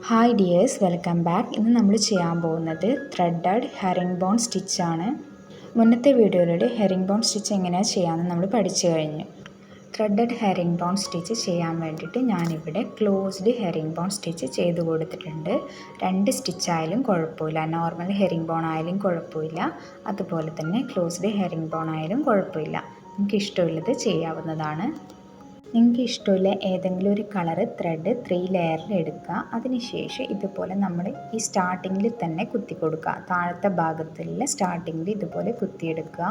Hi dears, welcome back. ഇന്ന് നമ്മൾ ചെയ്യാൻ പോകുന്നത് ത്രെഡഡ് ഹെറിംഗ് ബോൺ സ്റ്റിച്ചാണ്. മുന്നത്തെ വീഡിയോയിലൂടെ ഹെറിംഗ് ബോൺ സ്റ്റിച്ച് എങ്ങനെയാണ് ചെയ്യാമെന്ന് നമ്മൾ പഠിച്ചു കഴിഞ്ഞു. ത്രെഡഡ് ഹെറിംഗ് ബോൺ സ്റ്റിച്ച് ചെയ്യാൻ വേണ്ടിയിട്ട് ഞാനിവിടെ ക്ലോസ്ഡ് ഹെറിംഗ് ബോൺ സ്റ്റിച്ച് ചെയ്ത് കൊടുത്തിട്ടുണ്ട്. 2 സ്റ്റിച്ചായാലും കുഴപ്പമില്ല, നോർമൽ ഹെറിംഗ് ബോൺ ആയാലും കുഴപ്പമില്ല, അതുപോലെ തന്നെ ക്ലോസ്ഡ് ഹെറിംഗ് ബോൺ ആയാലും കുഴപ്പമില്ല. നമുക്ക് ഇഷ്ടമുള്ളത് ചെയ്യാവുന്നതാണ്. നിങ്ങൾക്ക് ഇഷ്ടമുള്ള ഏതെങ്കിലും ഒരു കളറ് ത്രെഡ് 3 ലെയറിൽ എടുക്കുക. അതിനുശേഷം ഇതുപോലെ നമ്മൾ ഈ സ്റ്റാർട്ടിങ്ങിൽ തന്നെ കുത്തി കൊടുക്കുക. താഴത്തെ ഭാഗത്തുള്ള സ്റ്റാർട്ടിങ്ങിൽ ഇതുപോലെ കുത്തിയെടുക്കുക.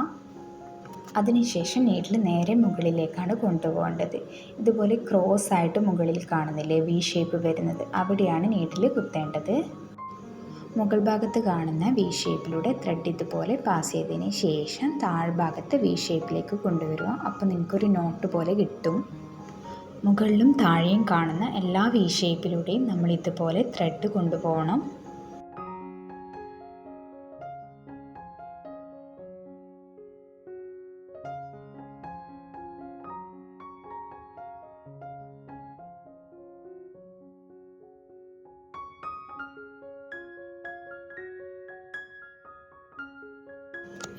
അതിനുശേഷം നീഡിൽ നേരെ മുകളിലേക്കാണ് കൊണ്ടുപോകേണ്ടത്. ഇതുപോലെ ക്രോസ് ആയിട്ട് മുകളിൽ കാണുന്നില്ലേ വി ഷേപ്പ് വരുന്നത്, അവിടെയാണ് നീഡിൽ കുത്തേണ്ടത്. മുകൾ ഭാഗത്ത് കാണുന്ന വി ഷേപ്പിലൂടെ ത്രെഡ് ഇതുപോലെ പാസ് ചെയ്തതിന് ശേഷം താഴ്ഭാഗത്ത് വി ഷേപ്പിലേക്ക് കൊണ്ടുവരിക. അപ്പോൾ നിങ്ങൾക്കൊരു നോട്ട് പോലെ കിട്ടും. മുകളിലും താഴെയും കാണുന്ന എല്ലാ വി ഷേപ്പിലൂടെയും നമ്മൾ ഇതുപോലെ ത്രെഡ് കൊണ്ടുപോകണം.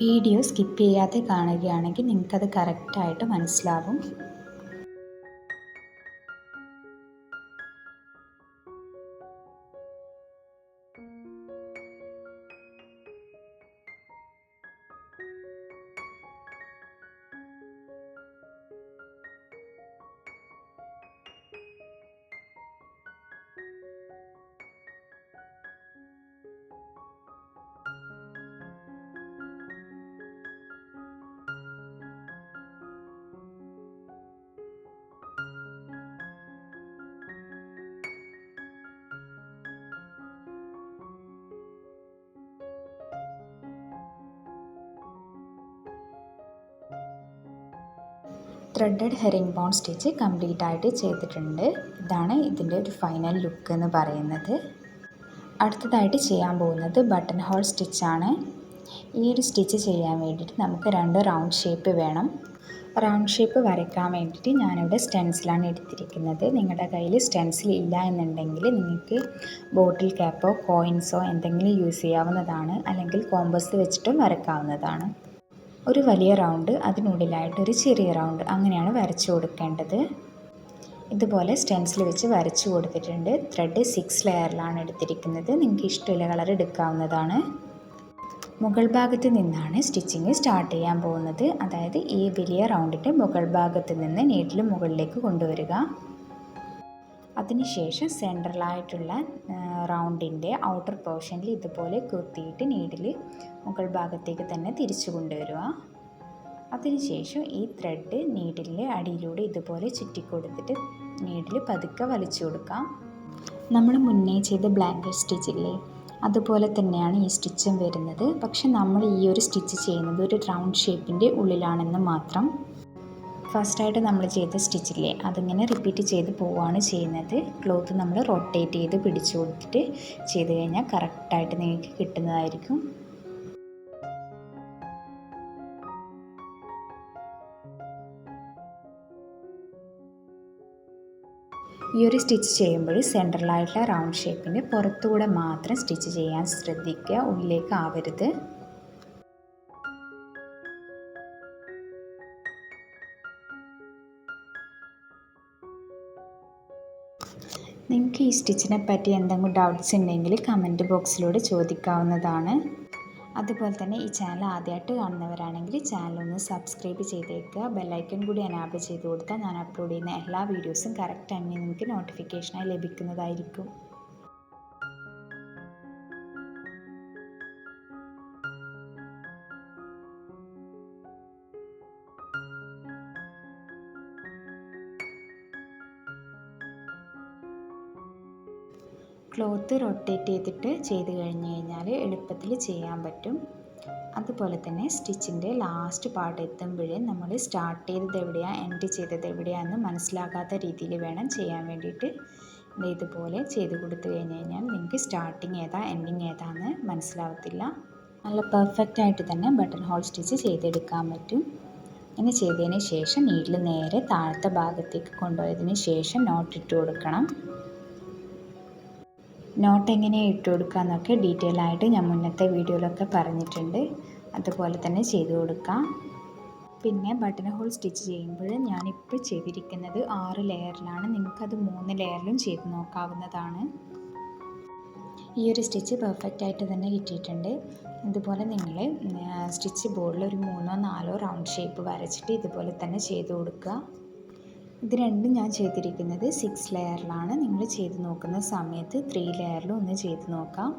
വീഡിയോ സ്കിപ്പ് ചെയ്യാതെ കാണുകയാണെങ്കിൽ നിങ്ങൾക്കത് കറക്റ്റായിട്ട് മനസ്സിലാവും. Threaded herringbone stitch complete ആയിട്ട് ചെയ്തിട്ടുണ്ട്. ഇതാണ് ഇതിൻ്റെ ഒരു ഫൈനൽ ലുക്ക് എന്ന് പറയുന്നത്. അടുത്തതായിട്ട് ചെയ്യാൻ പോകുന്നത് ബട്ടൺ ഹോൾ സ്റ്റിച്ചാണ്. ഈ ഒരു സ്റ്റിച്ച് ചെയ്യാൻ വേണ്ടിയിട്ട് നമുക്ക് 2 റൗണ്ട് ഷേപ്പ് വേണം. റൗണ്ട് ഷേപ്പ് വരയ്ക്കാൻ വേണ്ടിയിട്ട് ഞാനിവിടെ സ്റ്റെൻസിലാണ് എടുത്തിരിക്കുന്നത്. നിങ്ങളുടെ കയ്യിൽ സ്റ്റെൻസിൽ ഇല്ല എന്നുണ്ടെങ്കിൽ നിങ്ങൾക്ക് ബോട്ടിൽ ക്യാപ്പോ കോയിൻസോ എന്തെങ്കിലും യൂസ് ചെയ്യാവുന്നതാണ്, അല്ലെങ്കിൽ കോമ്പസ് വെച്ചിട്ടും വരയ്ക്കാവുന്നതാണ്. ഒരു വലിയ റൗണ്ട്, അതിനുള്ളിലായിട്ട് ഒരു ചെറിയ റൗണ്ട്, അങ്ങനെയാണ് വരച്ചു കൊടുക്കേണ്ടത്. ഇതുപോലെ സ്റ്റെൻസിൽ വെച്ച് വരച്ചു കൊടുത്തിട്ടുണ്ട്. ത്രെഡ് 6 ലെയറിലാണ് എടുത്തിരിക്കുന്നത്. നിങ്ങൾക്ക് ഇഷ്ടമുള്ള കളർ എടുക്കാവുന്നതാണ്. മുകൾ ഭാഗത്ത് നിന്നാണ് സ്റ്റിച്ചിങ് സ്റ്റാർട്ട് ചെയ്യാൻ പോകുന്നത്. അതായത് ഈ വലിയ റൗണ്ടിൻ്റെ മുകൾ ഭാഗത്ത് നിന്ന് നീഡിൽ മുകളിലേക്ക് കൊണ്ടുവരിക. അതിനുശേഷം സെൻട്രലായിട്ടുള്ള റൗണ്ടിൻ്റെ ഔട്ടർ പോർഷനിൽ ഇതുപോലെ കുത്തിയിട്ട് നീഡിൽ മുകൾ ഭാഗത്തേക്ക് തന്നെ തിരിച്ചു കൊണ്ടുവരിക. അതിനുശേഷം ഈ ത്രെഡ് നീഡിലിൻ്റെ അടിയിലൂടെ ഇതുപോലെ ചുറ്റിക്കൊടുത്തിട്ട് നീഡിൽ പതുക്കെ വലിച്ചു കൊടുക്കാം. നമ്മൾ മുന്നേ ചെയ്ത ബ്ലാങ്കറ്റ് സ്റ്റിച്ചില്ലേ, അതുപോലെ തന്നെയാണ് ഈ സ്റ്റിച്ചും വരുന്നത്. പക്ഷെ നമ്മൾ ഈ ഒരു സ്റ്റിച്ച് ചെയ്യുന്നത് ഒരു റൗണ്ട് ഷേപ്പിൻ്റെ ഉള്ളിലാണെന്ന് മാത്രം. ഫസ്റ്റായിട്ട് നമ്മൾ ചെയ്ത സ്റ്റിച്ചില്ലേ, അതിങ്ങനെ റിപ്പീറ്റ് ചെയ്ത് പോവുകയാണ് ചെയ്യുന്നത്. ക്ലോത്ത് നമ്മൾ റൊട്ടേറ്റ് ചെയ്ത് പിടിച്ചു കൊടുത്തിട്ട് ചെയ്ത് കഴിഞ്ഞാൽ കറക്റ്റായിട്ട് നിങ്ങൾക്ക് കിട്ടുന്നതായിരിക്കും. ഈ ഒരു സ്റ്റിച്ച് ചെയ്യുമ്പോൾ സെൻട്രലായിട്ടുള്ള റൗണ്ട് ഷേപ്പിൻ്റെ പുറത്തുകൂടെ മാത്രം സ്റ്റിച്ച് ചെയ്യാൻ ശ്രദ്ധിക്കുക, ഉള്ളിലേക്ക് ആവരുത്. നിങ്ങൾക്ക് ഈ സ്റ്റിച്ചിനെ പറ്റി എന്തെങ്കിലും ഡൗട്ട്സ് ഉണ്ടെങ്കിൽ കമൻറ്റ് ബോക്സിലൂടെ ചോദിക്കാവുന്നതാണ്. അതുപോലെ തന്നെ ഈ ചാനൽ ആദ്യമായിട്ട് കാണുന്നവരാണെങ്കിൽ ചാനലൊന്ന് സബ്സ്ക്രൈബ് ചെയ്തേക്കുക. ബെല്ലൈക്കൺ കൂടി എനാബിൾ ചെയ്ത് കൊടുത്താൽ ഞാൻ അപ്ലോഡ് ചെയ്യുന്ന എല്ലാ വീഡിയോസും കറക്റ്റ് ടൈമിൽ നിങ്ങൾക്ക് നോട്ടിഫിക്കേഷനായി ലഭിക്കുന്നതായിരിക്കും. ക്ലോത്ത് റൊട്ടേറ്റ് ചെയ്തിട്ട് ചെയ്ത് കഴിഞ്ഞ് കഴിഞ്ഞാൽ എളുപ്പത്തിൽ ചെയ്യാൻ പറ്റും. അതുപോലെ തന്നെ സ്റ്റിച്ചിൻ്റെ ലാസ്റ്റ് പാർട്ട് എത്തുമ്പോഴേ നമ്മൾ സ്റ്റാർട്ട് ചെയ്തത് എവിടെയാണ് എൻഡ് ചെയ്തത് എവിടെയാണെന്ന് മനസ്സിലാകാത്ത രീതിയിൽ വേണം ചെയ്യാൻ വേണ്ടിയിട്ട്. ഇതുപോലെ ചെയ്ത് കൊടുത്തു കഴിഞ്ഞ് കഴിഞ്ഞാൽ നിങ്ങൾക്ക് സ്റ്റാർട്ടിങ് ഏതാ എൻഡിങ് ഏതാണെന്ന് മനസ്സിലാവത്തില്ല. നല്ല പെർഫെക്റ്റ് ആയിട്ട് തന്നെ ബട്ടൺ ഹോൾ സ്റ്റിച്ച് ചെയ്തെടുക്കാൻ പറ്റും. ഇങ്ങനെ ചെയ്തതിന് ശേഷം നീഡിൽ നേരെ താഴത്തെ ഭാഗത്തേക്ക് കൊണ്ടുപോയതിന് ശേഷം നോട്ട് ഇട്ട് കൊടുക്കണം. നോട്ട് എങ്ങനെയാണ് ഇട്ട് കൊടുക്കുക എന്നൊക്കെ ഡീറ്റെയിൽ ആയിട്ട് ഞാൻ മുന്നത്തെ വീഡിയോയിലൊക്കെ പറഞ്ഞിട്ടുണ്ട്. അതുപോലെ തന്നെ ചെയ്ത് കൊടുക്കാം. പിന്നെ ബട്ടൺ ഹോൾ സ്റ്റിച്ച് ചെയ്യുമ്പോൾ ഞാനിപ്പോൾ ചെയ്തിരിക്കുന്നത് 6 ലെയറിലാണ്. നിങ്ങൾക്കത് 3 ലെയറിലും ചെയ്ത് നോക്കാവുന്നതാണ്. ഈ ഒരു സ്റ്റിച്ച് പെർഫെക്റ്റ് ആയിട്ട് തന്നെ കിട്ടിയിട്ടുണ്ട്. ഇതുപോലെ നിങ്ങൾ സ്റ്റിച്ച് ബോർഡിൽ ഒരു 3-4 റൗണ്ട് ഷേപ്പ് വരച്ചിട്ട് ഇതുപോലെ തന്നെ ചെയ്ത് കൊടുക്കുക. ഇത് രണ്ടും ഞാൻ ചെയ്തിരിക്കുന്നത് 6 ലെയറിലാണ്. നിങ്ങൾ ചെയ്ത് നോക്കുന്ന സമയത്ത് 3 ലെയറിലും ഒന്ന് ചെയ്ത് നോക്കാം.